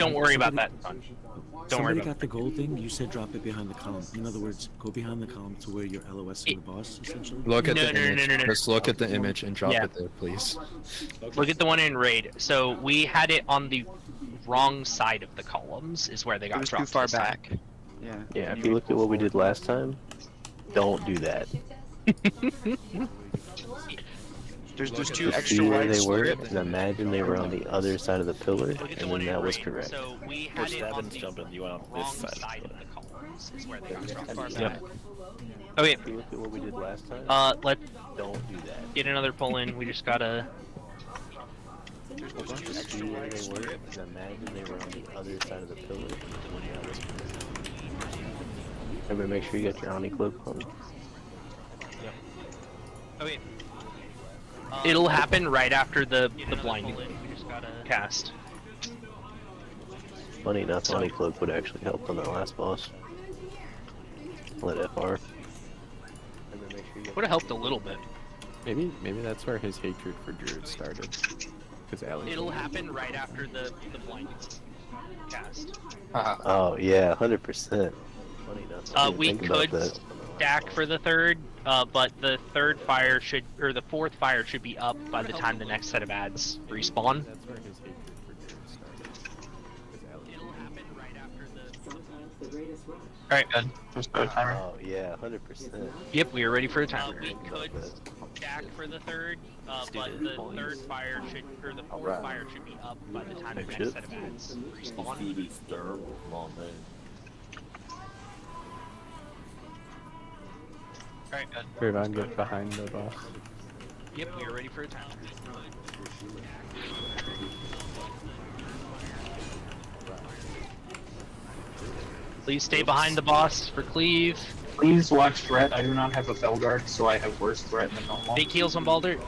Don't worry about that. Don't worry Somebody about got the gold thing. You said drop it behind the column. In other words, go behind the column to where your LOS and the boss essentially. Look at No, the no, no, image. no, no, no. Just look at the image and drop Yeah. it there, please. Look at the one in raid. So we had it on the wrong side of the columns, is where they got It was dropped. too far this time. back. Yeah. Yeah, if you looked at what we did last time, don't do that. There's two Just extra See where wide they were, strips. and imagine they were on the other side of the pillar, Look at the and one then in that was raid. correct. So we had it on the jumping, you went on wrong this side of the columns, is where they got dropped. Far Yep. back. Okay. If you looked at what we did last time, Let's don't do that. get another pull in. We just gotta. Just see where they were, and imagine they were on the other side of the pillar, and then that was correct. Everybody make sure you got your Omni clip on. Okay. It'll happen right after the blinding cast. Funny enough, Omni cloak would actually help on that last boss. Let FR. Everybody make sure you got Would have helped a little bit. Maybe that's where his hatred for Druid started. Because It'll happen right after the blinding cast. Oh yeah, 100%. Funny enough. I didn't We think about could that. stack for the third, but the third fire should, or the fourth fire should be up by the time the next set of ads respawn. That's where his hatred for Druid started. It'll happen right after the. Alright, good. Just go timer. Oh yeah, 100%. Yep, we are ready for a timer. We Think could about that. stack for the third, but the third fire should, or the fourth fire should be up by the time the next set of ads respawn. Alright, good. Everyone get behind the boss. Yep, we are ready for a timer. Please stay behind the boss for cleave. Please watch threat. I do not have a bell guard, so I have worse threat than normal. Big heals on Baldur.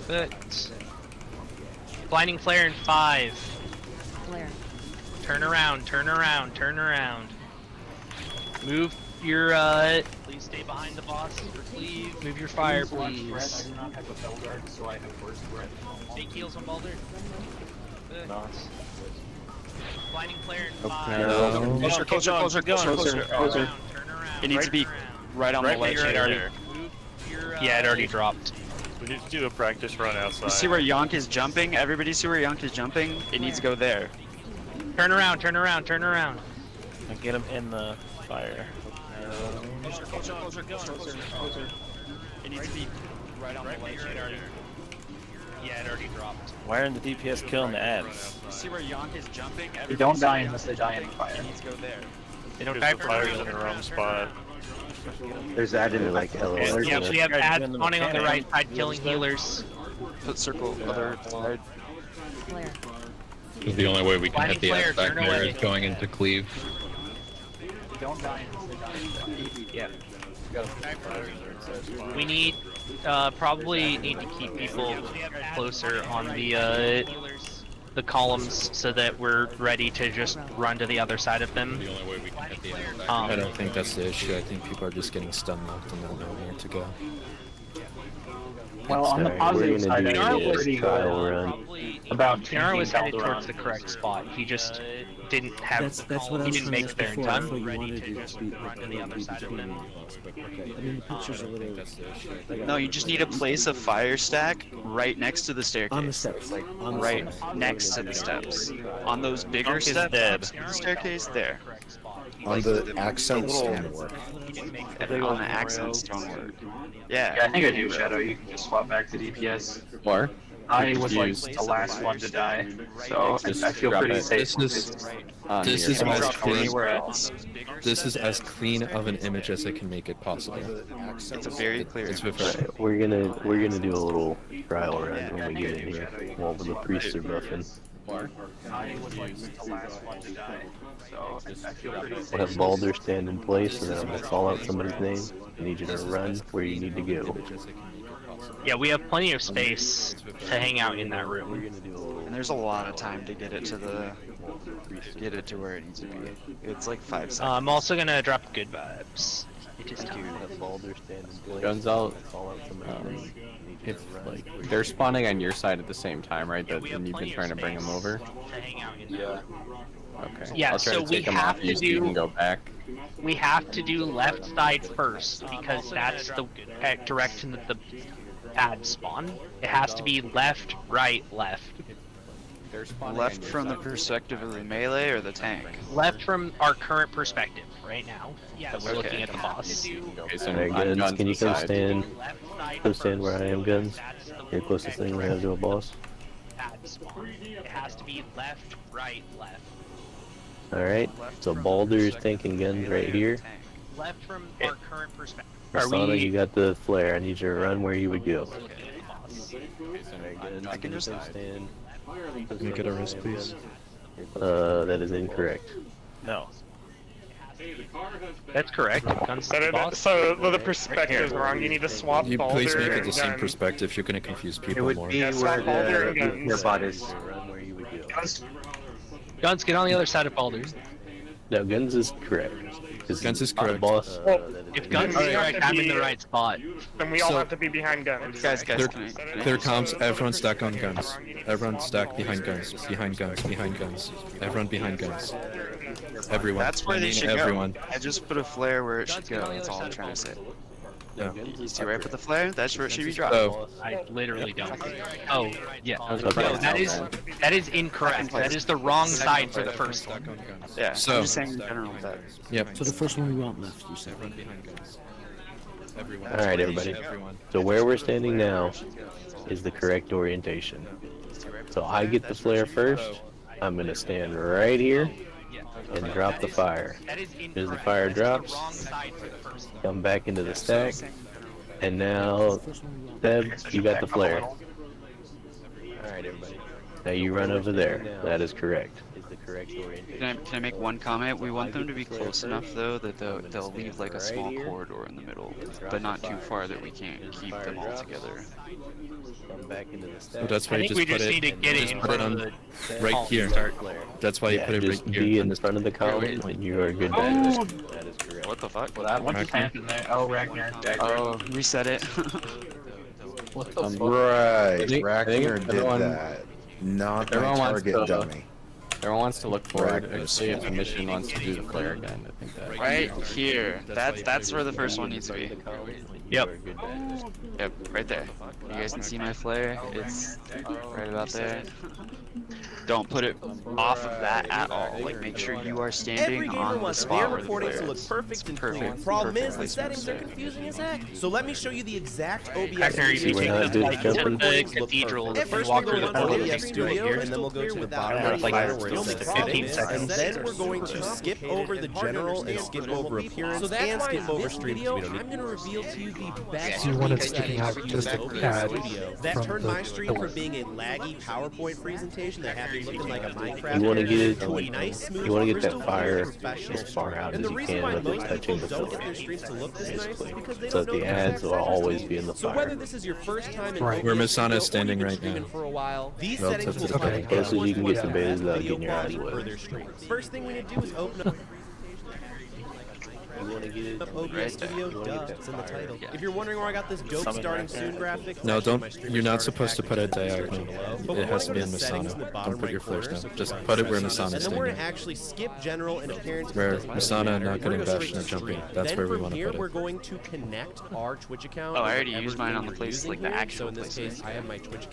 Perfect. Blinding flare in 5. Flare. Turn around, turn around, turn around. Move your, please stay behind the boss for cleave. Move your fire, Please watch threat. I please. do not have a bell guard, so I have worse threat than normal. Big heals on Baldur. Nice. Blinding flare in Oh, 5. no. Closer, closer, closer, closer. Turn around, turn around. It needs to be right on the ledge. Move your, yeah, it already dropped. We need to do a practice run outside. You see where Yonk is jumping? Everybody see where Yonk is jumping? It needs to go there. Turn around, turn around, turn around. Get him in the fire. Closer. It needs to be right on the ledge. Yeah, it already dropped. Why aren't the DPS killing the ads? You see where Yonk is jumping? They don't die unless they die in fire. It needs to go there. They don't Because die the for fire's in the wrong spot. There's that in like LOS. Yeah, we have Guys ads doing the spawning on the right mechanic. side, killing healers. Put circle other side. Flare. Because the only way we can Blinding hit the flare, ads back turn there away. is going into cleave. They don't die unless they die in fire. Yeah. We need, probably need to keep people closer on the columns so that we're ready to just run to the other side of them. The only way we can hit the ads back I don't think that's the issue. I think people are just getting stun locked and don't know where to go. Well, on the Sorry, positive we're side, gonna I do feel a pretty trial good. run. About Kiara was headed Calderon. towards the correct spot. He just didn't have. That's what I he was didn't trying to make ask there in before. I time. thought you Ready wanted to to just just be run to the other side of them. I mean, the pictures are a little No, you just need to place a fire stack right next to the staircase. on the steps, like on the Right steps. next to the steps. On those bigger Yonk is steps dead. next to the staircase, there. On the accent little- stonework. On the accent stonework. Yeah, I think I do, Shadow. You can just swap back to DPS. Or I was like the last one to die, so I feel pretty safe. This is as Drop clean. anywhere else. This is as clean of an image as they can make it possible. It's a very clear It's image. with We're gonna do a little trial run when we get in here while the priests are buffing. I was like the last one to die, so I feel pretty safe. We'll have Baldur stand in place, and then I'm gonna call out somebody's name. I need you to run where you need to go. Yeah, we have plenty of space to hang out in that We're room. gonna do a little. And there's a lot of time to get it to where it needs to be. It's like 5 seconds. I'm also gonna drop good vibes. It is time. That Balder stand in place. Guns out. Call out some of the need you It's to run like where they're you- spawning on your side at the same time, right? Yeah, That we have and you've been plenty of trying to bring them space over. to hang out in. Yeah. Okay. Yeah, I'll try so to we take them have off to you so you do- can go back. We have to do left side first because that's the direction that the ads spawn. It has to be left, right, left. They're spawning Left on your from the side. perspective of the melee or the tank? Left from our current perspective right now. Yeah, that we're okay. looking at the boss. Okay, so Alright, on Guns, can you come side. stand? Left side Come stand where I am, Guns. That's the You're the closest thing we have to a boss. ad spawn. It has to be left, right, left. Alright, so Balder's tank and guns right here. Left from our current perspective. Masana, you got the flare. I need you to run where you would go. I can just stand. Can you get a wrist, please? That is incorrect. No. That's correct. Guns to the boss. So the perspective is wrong. You need to swap You Balder please make it and the same gun. perspective. You're gonna confuse It people would more. be Yeah, where swap Balder and the guns. your bot is. Run where you would go. Guns, get on the other side of Baldur. No, guns is correct. Guns is the correct. boss. If guns Then is we have correct, to I'm in be- the right spot. Then we all So- have to be behind guns. Guys, Clear, can I- clear comms. Everyone stack on guns. Everyone stack behind guns. Behind guns. Behind guns. Everyone behind guns. Everyone. That's where I they mean should everyone. go. I just put a flare where it should Guns, get go. on the That's other all I'm side trying of to say. No, Yeah. guns is See where I put the flare? That's where it should be dropped. So I literally don't. Oh, yeah. Okay. No, that is incorrect. That is the wrong side for the first one. stack on guns. Yeah, So- I'm just saying in general that. Yep. So the first one we want left, you said. Everyone behind guns. Everyone. Alright, everybody. Everyone. So where we're standing now is the correct orientation. So I get the flare first. I'm gonna stand right here and drop the fire. As the fire drops, come back into the stack, and now, Seb, you got the flare. Alright, everybody. Now you run over there. That is correct. Is the correct orientation. Can I make one comment? We want them to be close enough though that they'll leave like a small corridor in the middle, but not too far that we can't keep them all together. Come back into the So stack. that's I why you think we just put just it. need to get it just in put it front of on the right here. That's why you Yeah, put it just right be here. in the front of the column, and you are good. That is correct. What the fuck? What just Okay. happened there? Oh, Ragnar. Oh, reset it. Right, I think Ragnar did everyone- that. Not my everyone wants target to- dummy. Everyone wants to look forward. Ragnar Actually, if the mission wants to do the flare again, I think that. Right here. That's where the first one needs to be. Yep. Yep, right there. You guys can see my flare. It's right about there. Don't put it off of that at all. Like, make sure you are standing on the spot where the flare is. It's perfect. Problem is, the Perfect settings are placement. confusing as heck. So let me show you the exact OBS Ragnar, you video. can we're take not the doing flight to jumping. the cathedral At and first walk we're through the going to portal OBS next to it Studio, here. and then we'll go to the Yeah, bottom right like corner where it still says 15 settings, seconds. and then we're going to skip over the general and skip over appearance and skip over streams. We don't need. I'm going to reveal to you the best. You want it sticking out just a tad That from turned the my stream pillar. from being a laggy PowerPoint presentation that had me looking like a Minecraft You want to get to a nice, smooth, you want to get crystal that clear, fire professional as far out And as the you reason can why without most touching people the don't get floor. their streams to look this nice is Basically, because they so don't that know the the ads exact will settings always to be in the use. So fire. whether this is your first time in Right. Where OBS Masana is Studio or standing you've been right streaming now. for a while, these Relative settings to will the apply Okay. to Close as you can get to everyone beta who without has getting your eyes video wet. quality for their streams. First thing we need to do is open up You want to get OBS Studio, duh, it's in the title. If you're wondering where I got this dope Something starting right there. soon graphic, it's No, actually don't. my streamer You're not starter supposed to pack, put it which is diagonal. below. But It we're has to going be to in the settings in the Masana. bottom Don't put your right flares corner. down. Just put it where Masana And is then we're standing. gonna actually skip general and appearance. Where because it doesn't Masana matter. not We're getting gonna go bashed straight and to jumping. stream. That's Then where we from want to here, put it. we're going to connect our Twitch account. Oh, I with already whatever used mine on thing the we're place, using like the here. actual So in this place. case, I have my Twitch account.